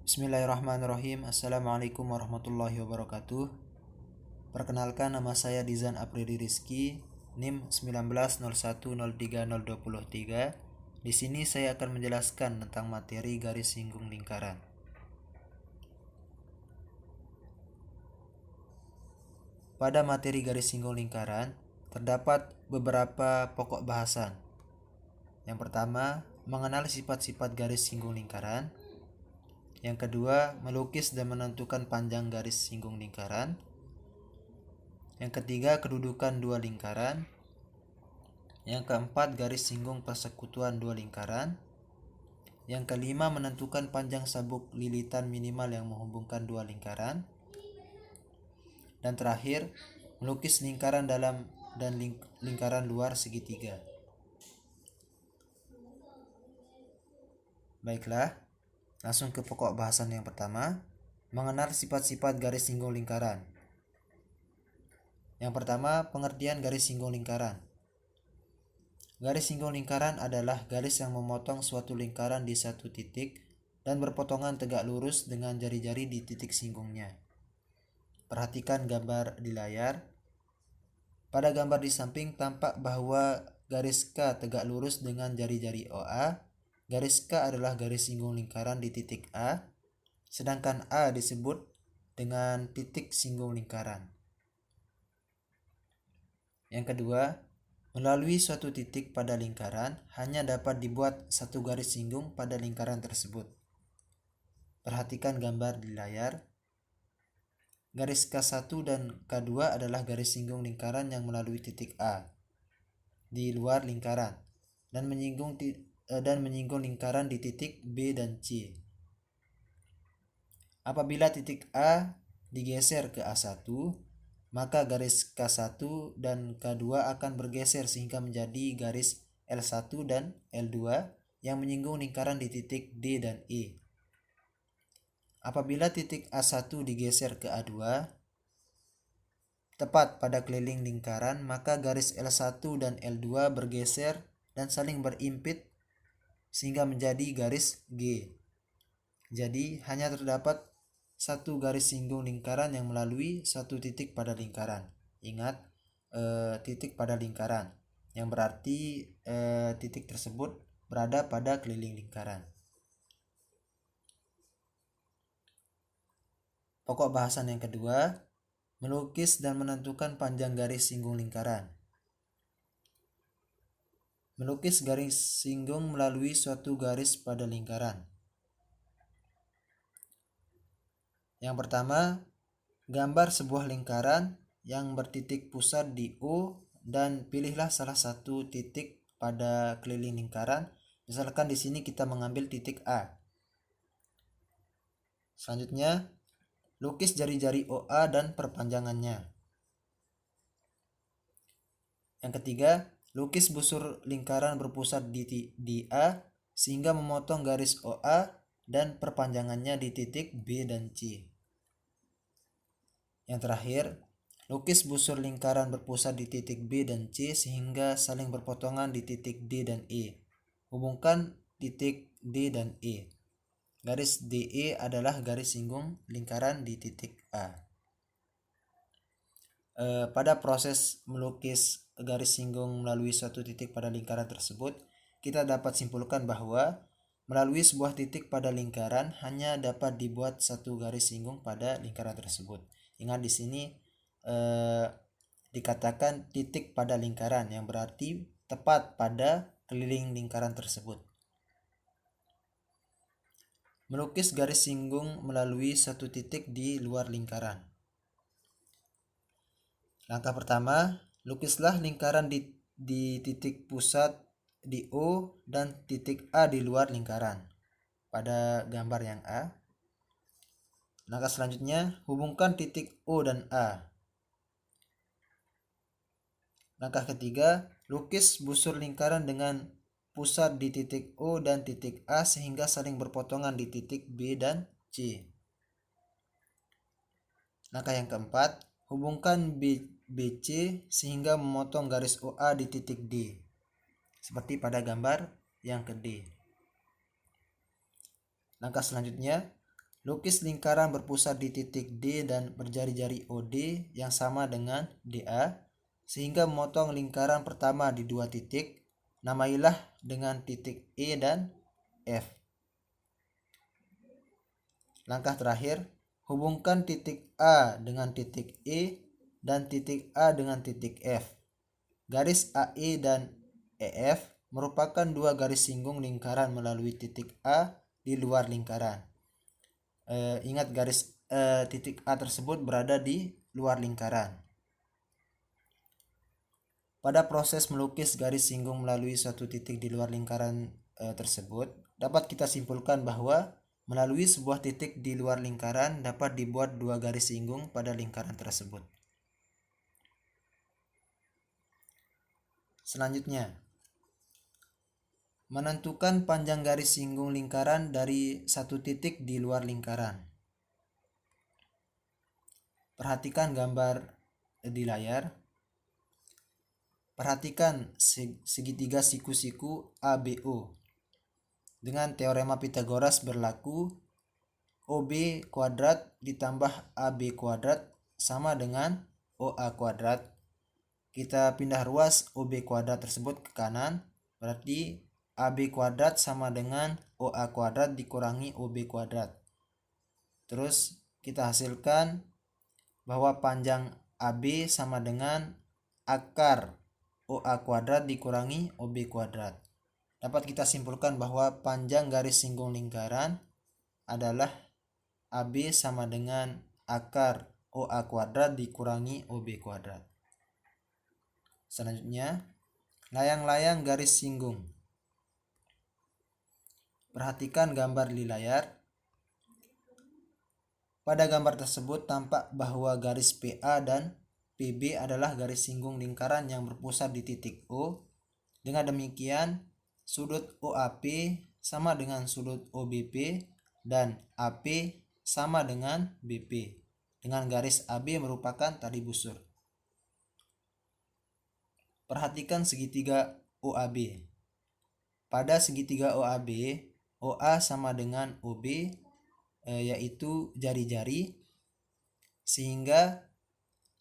Bismillahirrahmanirrahim. Assalamualaikum warahmatullahi wabarakatuh. Perkenalkan, nama saya Dizan Aprili Rizky, NIM 19010303. Di sini saya akan menjelaskan tentang materi garis singgung lingkaran. Pada materi garis singgung lingkaran terdapat beberapa pokok bahasan. Yang pertama, mengenal sifat-sifat garis singgung lingkaran. Yang kedua, melukis dan menentukan panjang garis singgung lingkaran. Yang ketiga, kedudukan dua lingkaran. Yang keempat, garis singgung persekutuan dua lingkaran. Yang kelima, menentukan panjang sabuk lilitan minimal yang menghubungkan dua lingkaran. Dan terakhir, melukis lingkaran dalam dan lingkaran luar segitiga. Baiklah, langsung ke pokok bahasan yang pertama, mengenal sifat-sifat garis singgung lingkaran. Yang pertama, pengertian garis singgung lingkaran. Garis singgung lingkaran adalah garis yang memotong suatu lingkaran di satu titik dan berpotongan tegak lurus dengan jari-jari di titik singgungnya. Perhatikan gambar di layar. Pada gambar di samping tampak bahwa garis K tegak lurus dengan jari-jari OA. Garis K adalah garis singgung lingkaran di titik A, sedangkan A disebut dengan titik singgung lingkaran. Yang kedua, melalui suatu titik pada lingkaran hanya dapat dibuat satu garis singgung pada lingkaran tersebut. Perhatikan gambar di layar. Garis K1 dan K2 adalah garis singgung lingkaran yang melalui titik A di luar lingkaran dan menyinggung lingkaran di titik B dan C. Apabila titik A digeser ke A1, maka garis K1 dan K2 akan bergeser sehingga menjadi garis L1 dan L2 yang menyinggung lingkaran di titik D dan E. Apabila titik A1 digeser ke A2, tepat pada keliling lingkaran, maka garis L1 dan L2 bergeser dan saling berimpit sehingga menjadi garis G. Jadi hanya terdapat satu garis singgung lingkaran yang melalui satu titik pada lingkaran. Ingat, titik pada lingkaran, yang berarti titik tersebut berada pada keliling lingkaran. Pokok bahasan yang kedua, melukis dan menentukan panjang garis singgung lingkaran. Melukis garis singgung melalui suatu garis pada lingkaran. Yang pertama, gambar sebuah lingkaran yang bertitik pusat di O dan pilihlah salah satu titik pada keliling lingkaran. Misalkan di sini kita mengambil titik A. Selanjutnya, lukis jari-jari OA dan perpanjangannya. Yang ketiga, lukis busur lingkaran berpusat di A sehingga memotong garis OA dan perpanjangannya di titik B dan C. Yang terakhir, lukis busur lingkaran berpusat di titik B dan C sehingga saling berpotongan di titik D dan E. Hubungkan titik D dan E. Garis DE adalah garis singgung lingkaran di titik A. Pada proses melukis garis singgung melalui suatu titik pada lingkaran tersebut, kita dapat simpulkan bahwa melalui sebuah titik pada lingkaran hanya dapat dibuat satu garis singgung pada lingkaran tersebut. Ingat di sini dikatakan titik pada lingkaran, yang berarti tepat pada keliling lingkaran tersebut. Melukis garis singgung melalui satu titik di luar lingkaran. Langkah pertama, lukislah lingkaran di titik pusat di O dan titik A di luar lingkaran pada gambar yang A. Langkah selanjutnya, hubungkan titik O dan A. Langkah ketiga, lukis busur lingkaran dengan pusat di titik O dan titik A sehingga saling berpotongan di titik B dan C. Langkah yang keempat, hubungkan BC sehingga memotong garis OA di titik D, seperti pada gambar yang ke D. Langkah selanjutnya, Lukis lingkaran berpusat di titik D dan berjari-jari OD yang sama dengan DA, sehingga memotong lingkaran pertama di dua titik. Namailah dengan titik E dan F. Langkah terakhir, hubungkan titik A dengan titik E dan titik A dengan titik F. Garis AE dan EF merupakan dua garis singgung lingkaran melalui titik A di luar lingkaran. Ingat titik A tersebut berada di luar lingkaran. Pada proses melukis garis singgung melalui suatu titik di luar lingkaran tersebut, dapat kita simpulkan bahwa melalui sebuah titik di luar lingkaran dapat dibuat dua garis singgung pada lingkaran tersebut. Selanjutnya, menentukan panjang garis singgung lingkaran dari satu titik di luar lingkaran. Perhatikan gambar di layar. Perhatikan segitiga siku-siku ABO. Dengan teorema Pythagoras berlaku, OB kuadrat ditambah AB kuadrat sama dengan OA kuadrat. Kita pindah ruas OB kuadrat tersebut ke kanan, berarti AB kuadrat sama dengan OA kuadrat dikurangi OB kuadrat. Terus kita hasilkan bahwa panjang AB sama dengan akar OA kuadrat dikurangi OB kuadrat. Dapat kita simpulkan bahwa panjang garis singgung lingkaran adalah AB sama dengan akar OA kuadrat dikurangi OB kuadrat. Selanjutnya, layang-layang garis singgung. Perhatikan gambar di layar. Pada gambar tersebut tampak bahwa garis PA dan PB adalah garis singgung lingkaran yang berpusat di titik O. Dengan demikian, sudut OAP sama dengan sudut OBP dan AP sama dengan BP. Dengan garis AB merupakan tali busur. Perhatikan segitiga OAB. Pada segitiga OAB, OA sama dengan OB, yaitu jari-jari, sehingga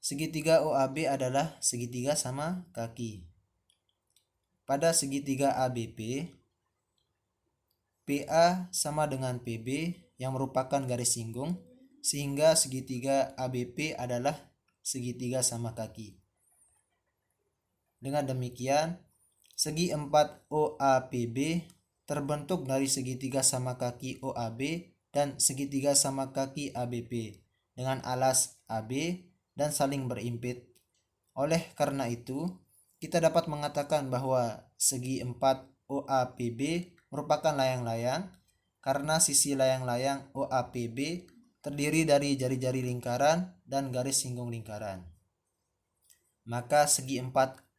segitiga OAB adalah segitiga sama kaki. Pada segitiga ABP, PA sama dengan PB yang merupakan garis singgung, sehingga segitiga ABP adalah segitiga sama kaki. Dengan demikian, segi 4 OAPB terbentuk dari segitiga sama kaki OAB dan segitiga sama kaki ABP dengan alas AB dan saling berimpit. Oleh karena itu, kita dapat mengatakan bahwa segi 4 OAPB merupakan layang-layang karena sisi layang-layang OAPB terdiri dari jari-jari lingkaran dan garis singgung lingkaran. Maka segi 4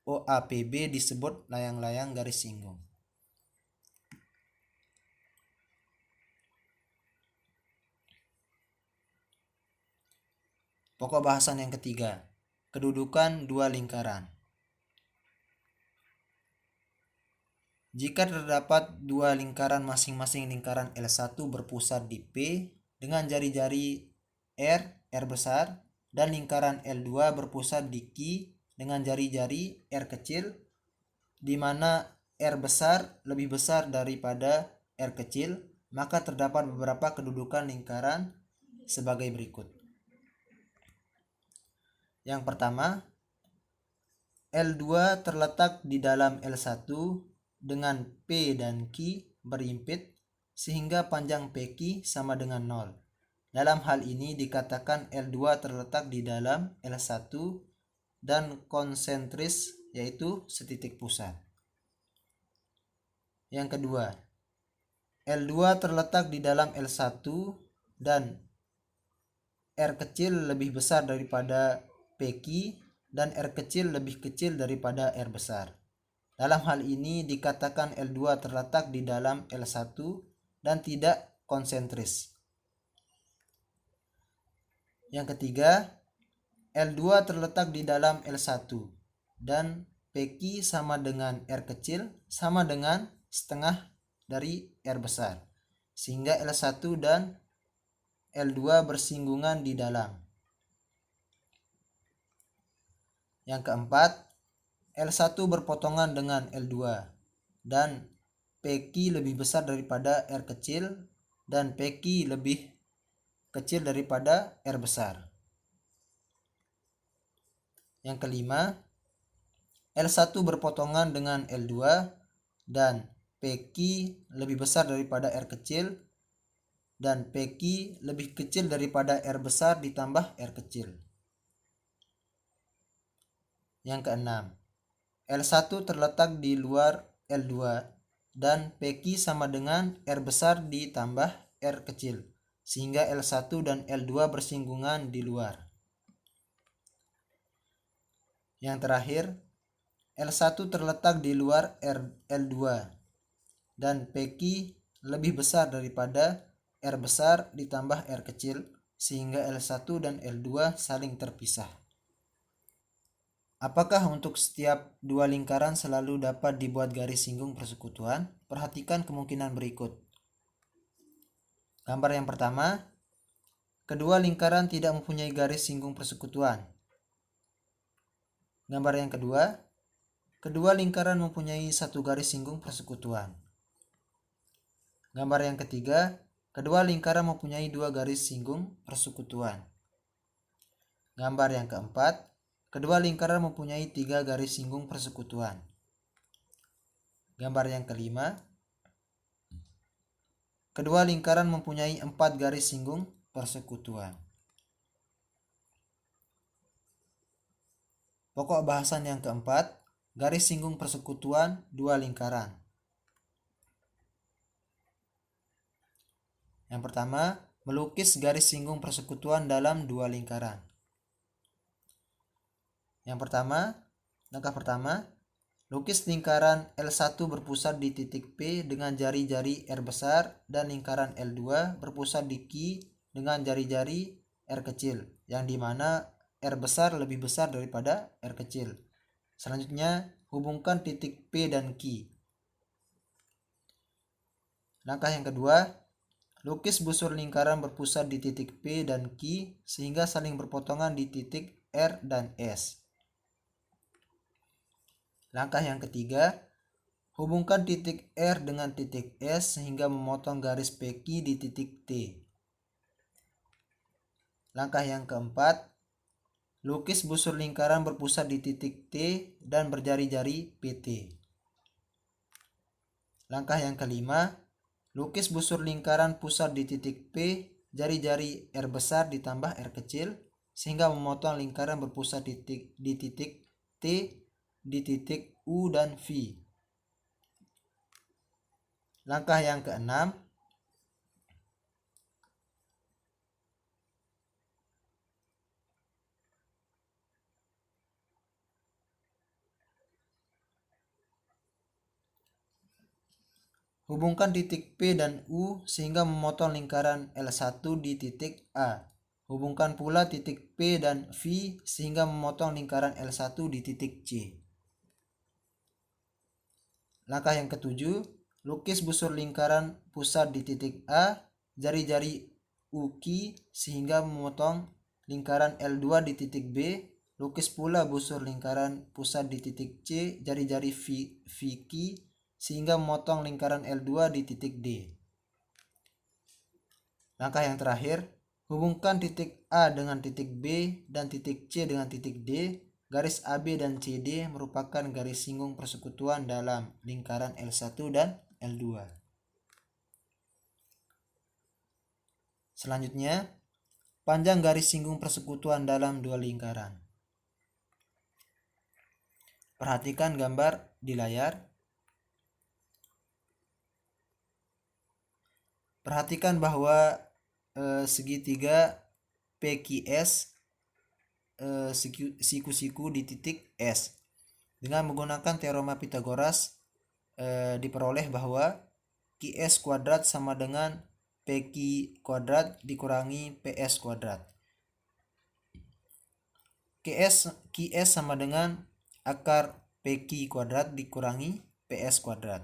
OAPB disebut layang-layang garis singgung. Pokok bahasan yang ketiga, kedudukan dua lingkaran. Jika terdapat dua lingkaran masing-masing lingkaran L1 berpusat di P dengan jari-jari R besar, dan lingkaran L2 berpusat di Q dengan jari-jari R kecil, di mana R besar lebih besar daripada R kecil, maka terdapat beberapa kedudukan lingkaran sebagai berikut. Yang pertama, L2 terletak di dalam L1 dengan P dan Q berimpit sehingga panjang PQ sama dengan 0. Dalam hal ini dikatakan L2 terletak di dalam L1 dan konsentris, yaitu setitik pusat. Yang kedua, L2 terletak di dalam L1 dan R kecil lebih besar daripada PQ dan R kecil lebih kecil daripada R besar. Dalam hal ini dikatakan L2 terletak di dalam L1 dan tidak konsentris. Yang ketiga, L2 terletak di dalam L1 dan PQ sama dengan R kecil sama dengan setengah dari R besar, sehingga L1 dan L2 bersinggungan di dalam. Yang keempat, L1 berpotongan dengan L2 dan PQ lebih besar daripada R kecil dan PQ lebih kecil daripada R besar. Yang kelima, L1 berpotongan dengan L2 dan PQ lebih besar daripada R kecil dan PQ lebih kecil daripada R besar ditambah R kecil. Yang keenam, L1 terletak di luar L2 dan PQ sama dengan R besar ditambah R kecil, sehingga L1 dan L2 bersinggungan di luar. Yang terakhir, L1 terletak di luar L2 dan PQ lebih besar daripada R besar ditambah R kecil, sehingga L1 dan L2 saling terpisah. Apakah untuk setiap dua lingkaran selalu dapat dibuat garis singgung persekutuan? Perhatikan kemungkinan berikut. Gambar yang pertama, kedua lingkaran tidak mempunyai garis singgung persekutuan. Gambar yang kedua, kedua lingkaran mempunyai satu garis singgung persekutuan. Gambar yang ketiga, kedua lingkaran mempunyai dua garis singgung persekutuan. Gambar yang keempat, kedua lingkaran mempunyai tiga garis singgung persekutuan. Gambar yang kelima, kedua lingkaran mempunyai 4 garis singgung persekutuan. Pokok bahasan yang keempat, garis singgung persekutuan dua lingkaran. Yang pertama, melukis garis singgung persekutuan dalam dua lingkaran. Yang pertama, langkah pertama, lukis lingkaran L1 berpusat di titik P dengan jari-jari R besar dan lingkaran L2 berpusat di Q dengan jari-jari R kecil, yang dimana R besar lebih besar daripada R kecil. Selanjutnya, hubungkan titik P dan Q. Langkah yang kedua, lukis busur lingkaran berpusat di titik P dan Q sehingga saling berpotongan di titik R dan S. Langkah yang ketiga, hubungkan titik R dengan titik S sehingga memotong garis PQ di titik T. Langkah yang keempat, lukis busur lingkaran berpusat di titik T dan berjari-jari PT. Langkah yang kelima, lukis busur lingkaran pusat di titik P, jari-jari R besar ditambah R kecil sehingga memotong lingkaran berpusat di titik T, di titik U dan V. Langkah yang keenam, hubungkan titik P dan U sehingga memotong lingkaran L1 di titik A. Hubungkan pula titik P dan V sehingga memotong lingkaran L1 di titik C. Langkah yang ketujuh, lukis busur lingkaran pusat di titik A, jari-jari UQ sehingga memotong lingkaran L2 di titik B. Lukis pula busur lingkaran pusat di titik C, jari-jari VQ sehingga memotong lingkaran L2 di titik D. Langkah yang terakhir, hubungkan titik A dengan titik B dan titik C dengan titik D. Garis AB dan CD merupakan garis singgung persekutuan dalam lingkaran L1 dan L2. Selanjutnya, panjang garis singgung persekutuan dalam dua lingkaran. Perhatikan gambar di layar. Perhatikan bahwa segitiga PQS siku-siku di titik S. Dengan menggunakan teorema Pythagoras diperoleh bahwa QS kuadrat sama dengan PQ kuadrat dikurangi PS kuadrat. QS sama dengan akar PQ kuadrat dikurangi PS kuadrat.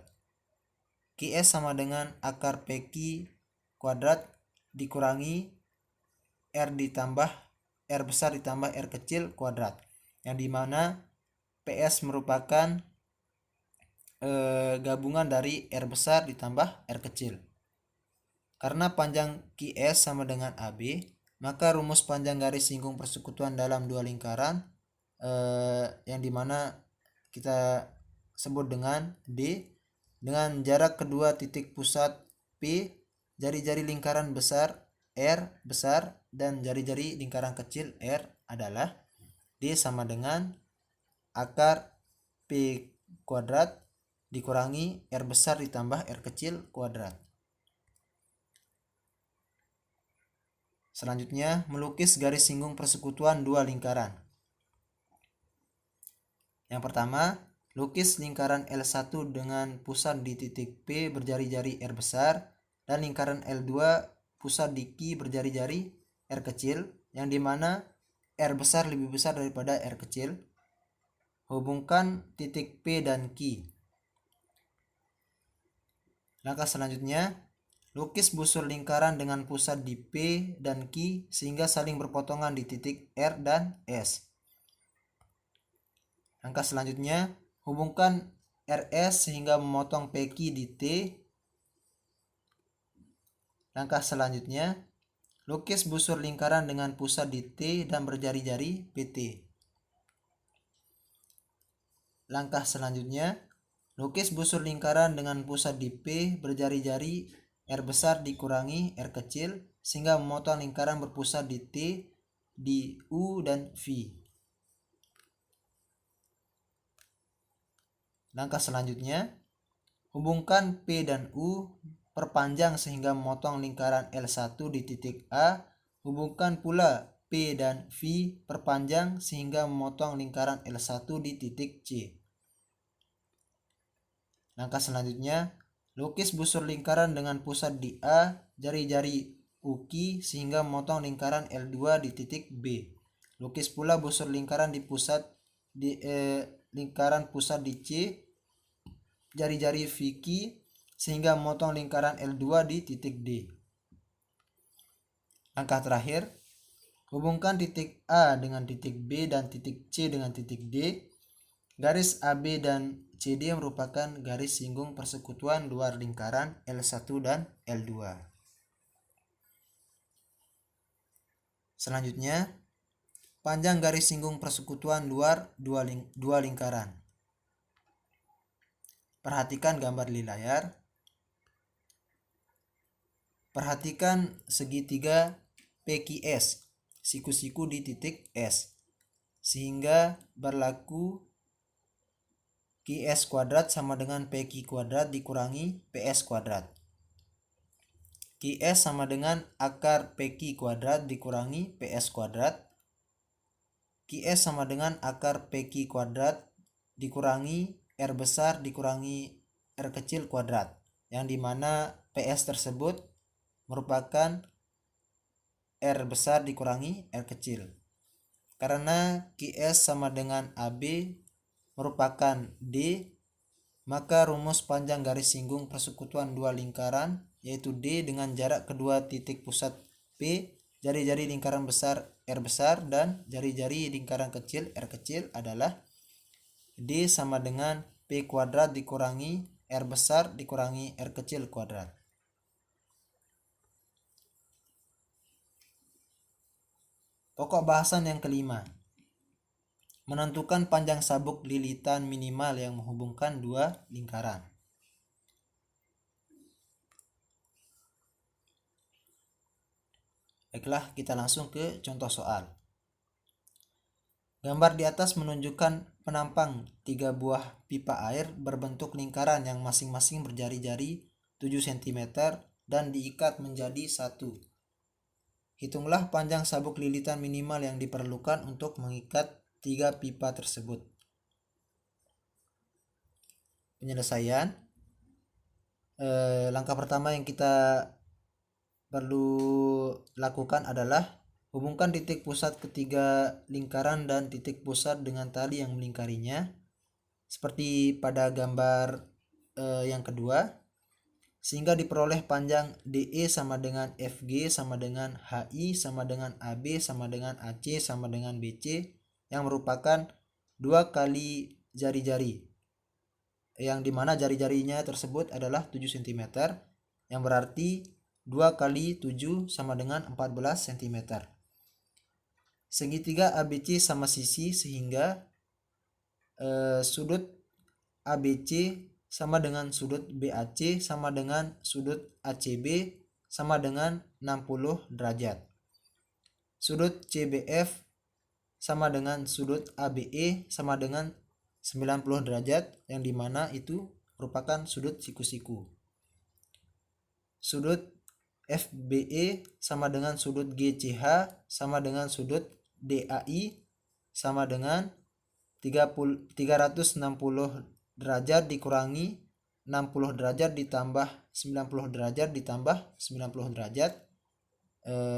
QS sama dengan akar PQ kuadrat dikurangi R besar ditambah R kecil kuadrat, yang dimana PS merupakan gabungan dari R besar ditambah R kecil. Karena panjang QS sama dengan AB, maka rumus panjang garis singgung persekutuan dalam dua lingkaran yang dimana kita sebut dengan D, dengan jarak kedua titik pusat P, jari-jari lingkaran besar R besar dan jari-jari lingkaran kecil R adalah D sama dengan akar P kuadrat dikurangi R besar ditambah R kecil kuadrat. Selanjutnya, melukis garis singgung persekutuan dua lingkaran. Yang pertama, lukis lingkaran L1 dengan pusat di titik P berjari-jari R besar dan lingkaran L2 pusat di Q berjari-jari R kecil, yang dimana R besar lebih besar daripada R kecil. Hubungkan titik P dan Q. Langkah selanjutnya, lukis busur lingkaran dengan pusat di P dan Q sehingga saling berpotongan di titik R dan S. Langkah selanjutnya, hubungkan RS sehingga memotong PQ di T. Langkah selanjutnya, lukis busur lingkaran dengan pusat di T dan berjari-jari PT. Langkah selanjutnya, lukis busur lingkaran dengan pusat di P berjari-jari R besar dikurangi R kecil sehingga memotong lingkaran berpusat di T, di U, dan V. Langkah selanjutnya, hubungkan P dan U, perpanjang sehingga memotong lingkaran L1 di titik A. Hubungkan pula P dan V, perpanjang sehingga memotong lingkaran L1 di titik C. Langkah selanjutnya, lukis busur lingkaran dengan pusat di A, jari-jari UQ sehingga memotong lingkaran L2 di titik B. Lukis pula busur lingkaran di pusat di lingkaran pusat di C, jari-jari VQ sehingga memotong lingkaran L2 di titik D. Langkah terakhir, hubungkan titik A dengan titik B dan titik C dengan titik D. Garis AB dan CD merupakan garis singgung persekutuan luar lingkaran L1 dan L2. Selanjutnya, panjang garis singgung persekutuan luar dua lingkaran. Perhatikan gambar di layar. Perhatikan segitiga PQS, siku-siku di titik S, sehingga berlaku QS kuadrat sama dengan PQ kuadrat dikurangi PS kuadrat. QS sama dengan akar PQ kuadrat dikurangi PS kuadrat. QS sama dengan akar PQ kuadrat dikurangi R besar dikurangi R kecil kuadrat, yang dimana PS tersebut merupakan R besar dikurangi R kecil. Karena QS sama dengan AB merupakan D, maka rumus panjang garis singgung persekutuan dua lingkaran yaitu D dengan jarak kedua titik pusat P, jari-jari lingkaran besar R besar dan jari-jari lingkaran kecil R kecil adalah D sama dengan P kuadrat dikurangi R besar dikurangi R kecil kuadrat. Pokok bahasan yang kelima, menentukan panjang sabuk lilitan minimal yang menghubungkan dua lingkaran. Baiklah, kita langsung ke contoh soal. Gambar di atas menunjukkan penampang 3 buah pipa air berbentuk lingkaran yang masing-masing berjari-jari 7 cm dan diikat menjadi satu. Hitunglah panjang sabuk lilitan minimal yang diperlukan untuk mengikat 3 pipa tersebut. Penyelesaian. Langkah pertama yang kita perlu lakukan adalah hubungkan titik pusat ketiga lingkaran dan titik pusat dengan tali yang melingkarinya, seperti pada gambar yang kedua. sehingga diperoleh panjang DE sama dengan FG sama dengan HI sama dengan AB sama dengan AC sama dengan BC yang merupakan 2 kali jari-jari, yang dimana jari-jarinya tersebut adalah 7 cm, yang berarti 2 kali 7 sama dengan 14 cm. Segitiga ABC sama sisi, sehingga sudut ABC sama dengan sudut BAC sama dengan sudut ACB sama dengan 60 derajat. Sudut CBF sama dengan sudut ABE sama dengan 90 derajat, yang dimana itu merupakan sudut siku-siku. Sudut FBE sama dengan sudut GCH sama dengan sudut DAI sama dengan 360 derajat dikurangi 60 derajat ditambah 90 derajat ditambah 90 derajat,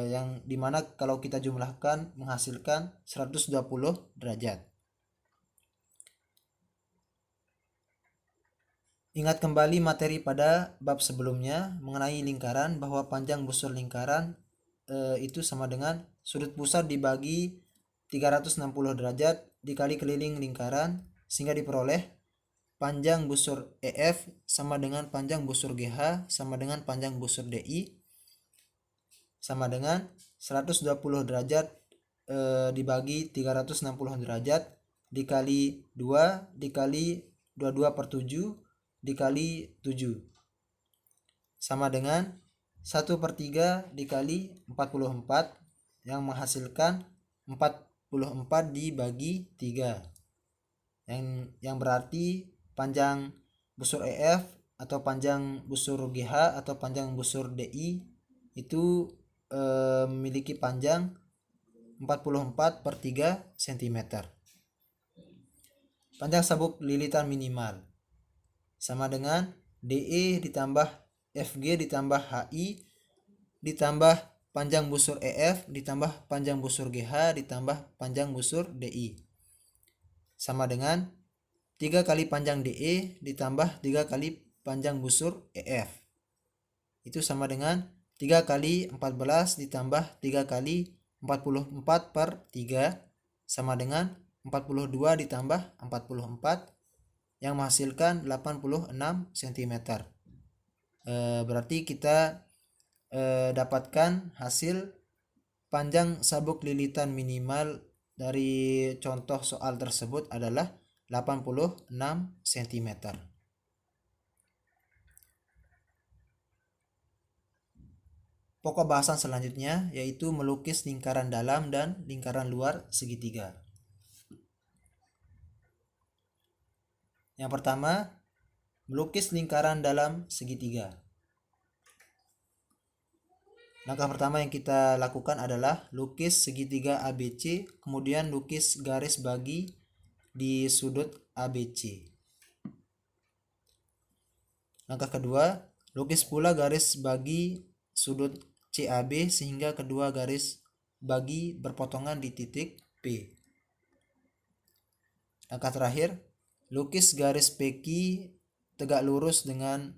yang dimana kalau kita jumlahkan menghasilkan 120 derajat. Ingat kembali materi pada bab sebelumnya mengenai lingkaran, bahwa panjang busur lingkaran itu sama dengan sudut pusat dibagi 360 derajat dikali keliling lingkaran, sehingga diperoleh panjang busur EF sama dengan panjang busur GH sama dengan panjang busur DI sama dengan 120 derajat dibagi 360 derajat dikali 2 dikali 22/7 dikali 7 sama dengan 1/3 dikali 44, yang menghasilkan 44 dibagi 3, yang berarti panjang busur EF atau panjang busur GH atau panjang busur DI itu memiliki panjang 44/3 cm. Panjang sabuk lilitan minimal sama dengan DE ditambah FG ditambah HI ditambah panjang busur EF ditambah panjang busur GH ditambah panjang busur DI sama dengan 3 kali panjang DE ditambah 3 kali panjang busur EF. Itu sama dengan 3 kali 14 ditambah 3 kali 44/3 sama dengan 42 ditambah 44, yang menghasilkan 86 cm. Berarti kita dapatkan hasil panjang sabuk lilitan minimal dari contoh soal tersebut adalah 86 cm. Pokok bahasan selanjutnya yaitu melukis lingkaran dalam dan lingkaran luar segitiga. Yang pertama, melukis lingkaran dalam segitiga. Langkah pertama yang kita lakukan adalah lukis segitiga ABC, kemudian lukis garis bagi di sudut ABC. Langkah kedua, lukis pula garis bagi sudut CAB sehingga kedua garis bagi berpotongan di titik P. Langkah terakhir, lukis garis PQ tegak lurus dengan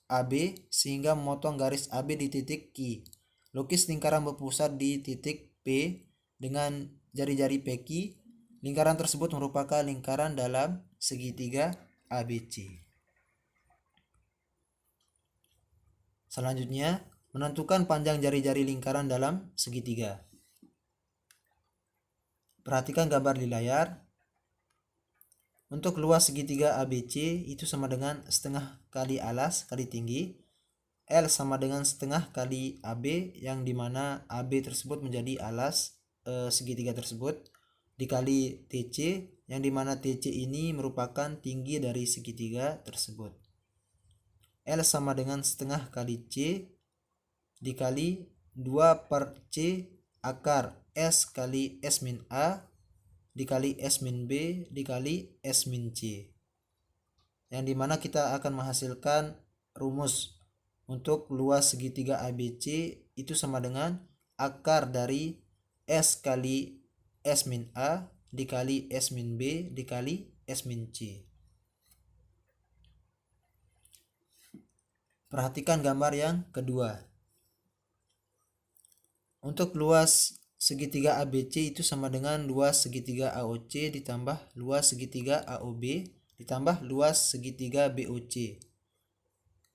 AB sehingga memotong garis AB di titik Q. Lukis lingkaran berpusat di titik P dengan jari-jari PQ. Lingkaran tersebut merupakan lingkaran dalam segitiga ABC. Selanjutnya, menentukan panjang jari-jari lingkaran dalam segitiga. Perhatikan gambar di layar. Untuk luas segitiga ABC itu sama dengan setengah kali alas kali tinggi. L sama dengan setengah kali AB, yang dimana AB tersebut menjadi alas segitiga tersebut, dikali TC, yang dimana TC ini merupakan tinggi dari segitiga tersebut. L sama dengan setengah kali C dikali 2/C akar S kali S min A dikali S min B dikali S min C, yang dimana kita akan menghasilkan rumus untuk luas segitiga ABC itu sama dengan akar dari S kali S min A dikali S min B dikali S min C. Perhatikan gambar yang kedua. Untuk luas segitiga ABC itu sama dengan luas segitiga AOC ditambah luas segitiga AOB ditambah luas segitiga BOC.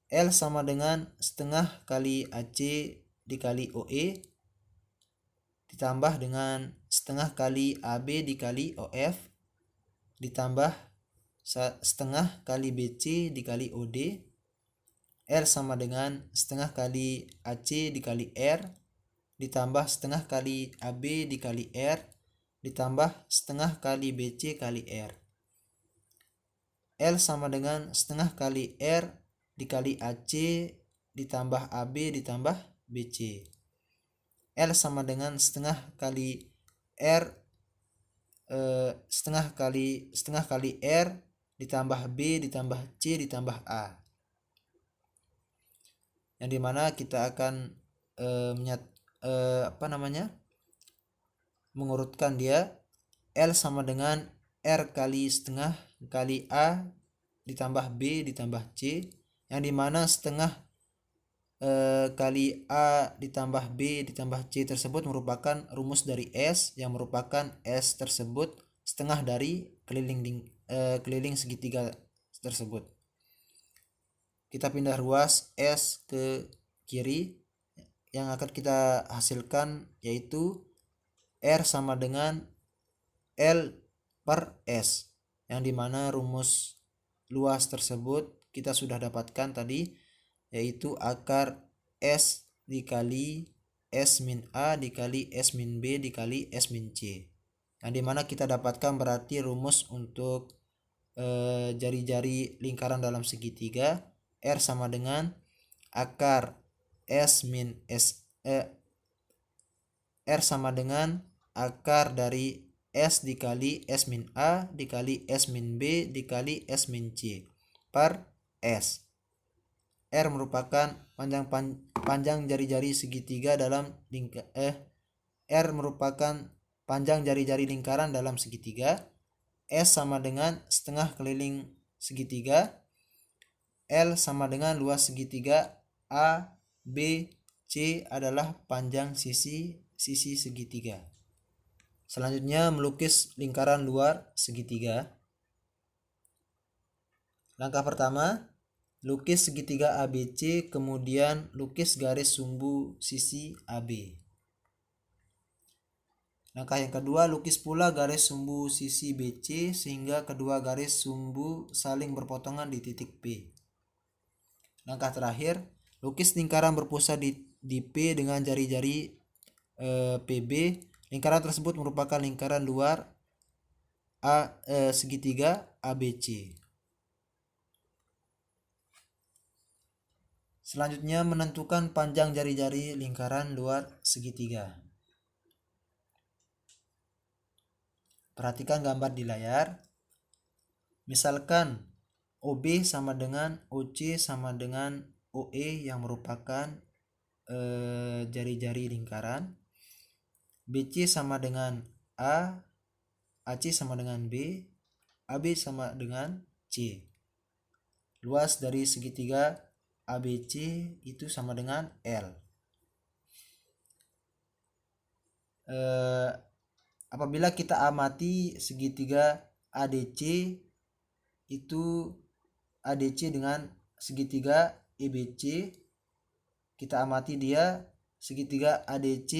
L sama dengan setengah kali AC dikali OE ditambah dengan setengah kali AB dikali OF ditambah setengah kali BC dikali OD. R sama dengan setengah kali AC dikali R ditambah setengah kali AB dikali R ditambah setengah kali BC kali R. L sama dengan setengah kali R dikali AC ditambah AB ditambah BC. L sama dengan setengah kali R setengah kali R ditambah B ditambah C ditambah A, yang dimana kita akan mengurutkan dia. L sama dengan R kali setengah kali A ditambah B ditambah C, yang dimana setengah kali A ditambah B ditambah C tersebut merupakan rumus dari S, yang merupakan S tersebut setengah dari keliling segitiga tersebut. Kita pindah ruas S ke kiri, yang akan kita hasilkan yaitu R sama dengan L per S, yang dimana rumus luas tersebut kita sudah dapatkan tadi, yaitu akar S dikali S min A dikali S min B dikali S min C, yang dimana kita dapatkan berarti rumus untuk jari-jari lingkaran dalam segitiga. R sama dengan akar S min S R sama dengan akar dari S dikali S min A dikali S min B dikali S min C per S. R merupakan panjang jari-jari segitiga dalam R merupakan panjang jari-jari lingkaran dalam segitiga. S sama dengan setengah keliling segitiga. L sama dengan luas segitiga. A, B, C adalah panjang sisi segitiga. Selanjutnya melukis lingkaran luar segitiga. Langkah pertama, lukis segitiga ABC, kemudian lukis garis sumbu sisi AB. Langkah yang kedua, lukis pula garis sumbu sisi BC sehingga kedua garis sumbu saling berpotongan di titik P. Langkah terakhir, lukis lingkaran berpusat di P dengan jari-jari PB. Lingkaran tersebut merupakan lingkaran luar segitiga ABC. Selanjutnya menentukan panjang jari-jari lingkaran luar segitiga. Perhatikan gambar di layar. Misalkan OB sama dengan OC sama dengan OE yang merupakan jari-jari lingkaran. BC sama dengan A, AC sama dengan B, AB sama dengan C. Luas dari segitiga ABC itu sama dengan L. Apabila kita amati segitiga ADC, itu ADC dengan segitiga EBC, kita amati dia segitiga ADC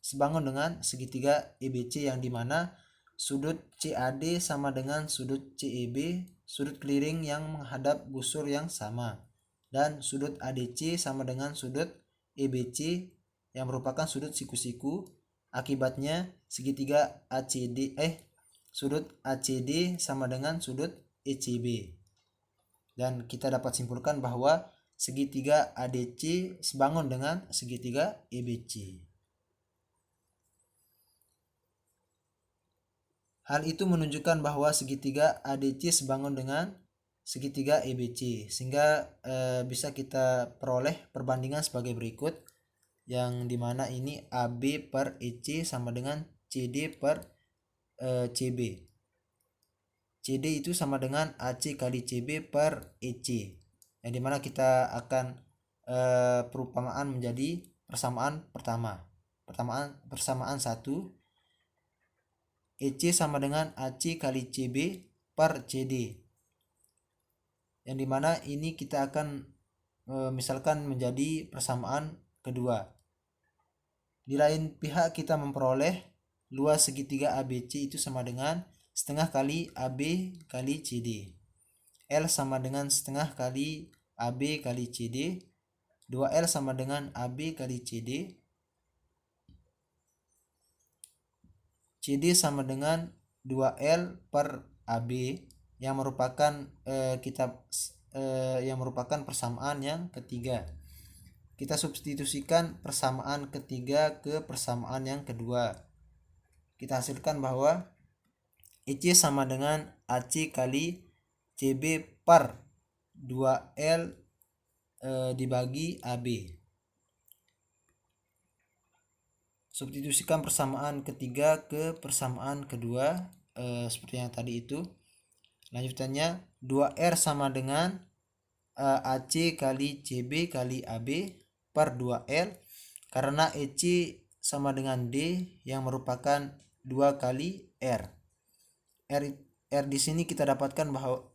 sebangun dengan segitiga EBC, yang dimana sudut CAD sama dengan sudut CEB, sudut keliling yang menghadap busur yang sama, dan sudut ADC sama dengan sudut EBC yang merupakan sudut siku-siku. Akibatnya segitiga sudut ACD sama dengan sudut ECB. Dan kita dapat simpulkan bahwa segitiga ADC sebangun dengan segitiga EBC. Hal itu menunjukkan bahwa segitiga ADC sebangun dengan segitiga EBC, sehingga bisa kita peroleh perbandingan sebagai berikut, yang dimana ini AB per EC sama dengan CD per CB. CD itu sama dengan AC kali CB per EC, yang dimana kita akan perumpamaan menjadi persamaan pertama. Persamaan 1, EC sama dengan AC kali CB per CD. Yang dimana ini kita akan misalkan menjadi persamaan kedua. Di lain pihak kita memperoleh luas segitiga ABC itu sama dengan setengah kali AB kali CD. L sama dengan setengah kali AB kali CD. 2L sama dengan AB kali CD. CD sama dengan 2L per AB yang merupakan yang merupakan persamaan yang ketiga. Kita substitusikan persamaan ketiga ke persamaan yang kedua. Kita hasilkan bahwa EC sama dengan AC kali CB per 2L dibagi AB. Substitusikan persamaan ketiga ke persamaan kedua seperti yang tadi itu. Lanjutannya 2R sama dengan AC kali CB kali AB per 2L, karena EC sama dengan D yang merupakan 2 kali R. R di sini kita dapatkan bahwa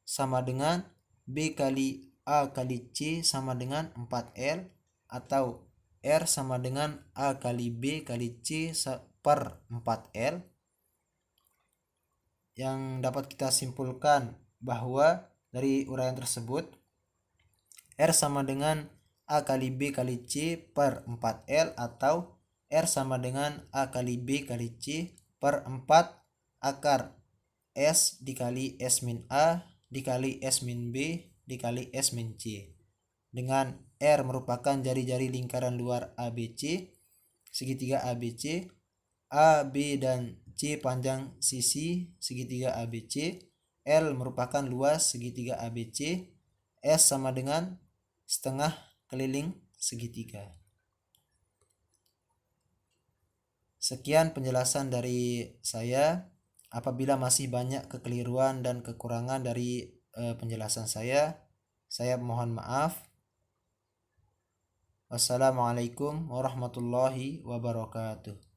sama dengan B kali A kali C sama dengan 4L, atau R sama dengan A kali B kali C per 4L. Yang dapat kita simpulkan bahwa dari uraian tersebut R sama dengan A kali B kali C per 4L, atau R sama dengan A kali B kali C per 4 akar S dikali S min A dikali S min B dikali S min C, dengan R merupakan jari-jari lingkaran luar ABC, segitiga ABC, A, B, dan C panjang sisi segitiga ABC, L merupakan luas segitiga ABC, S sama dengan setengah keliling segitiga. Sekian penjelasan dari saya. Apabila masih banyak kekeliruan dan kekurangan dari penjelasan saya mohon maaf. Wassalamualaikum warahmatullahi wabarakatuh.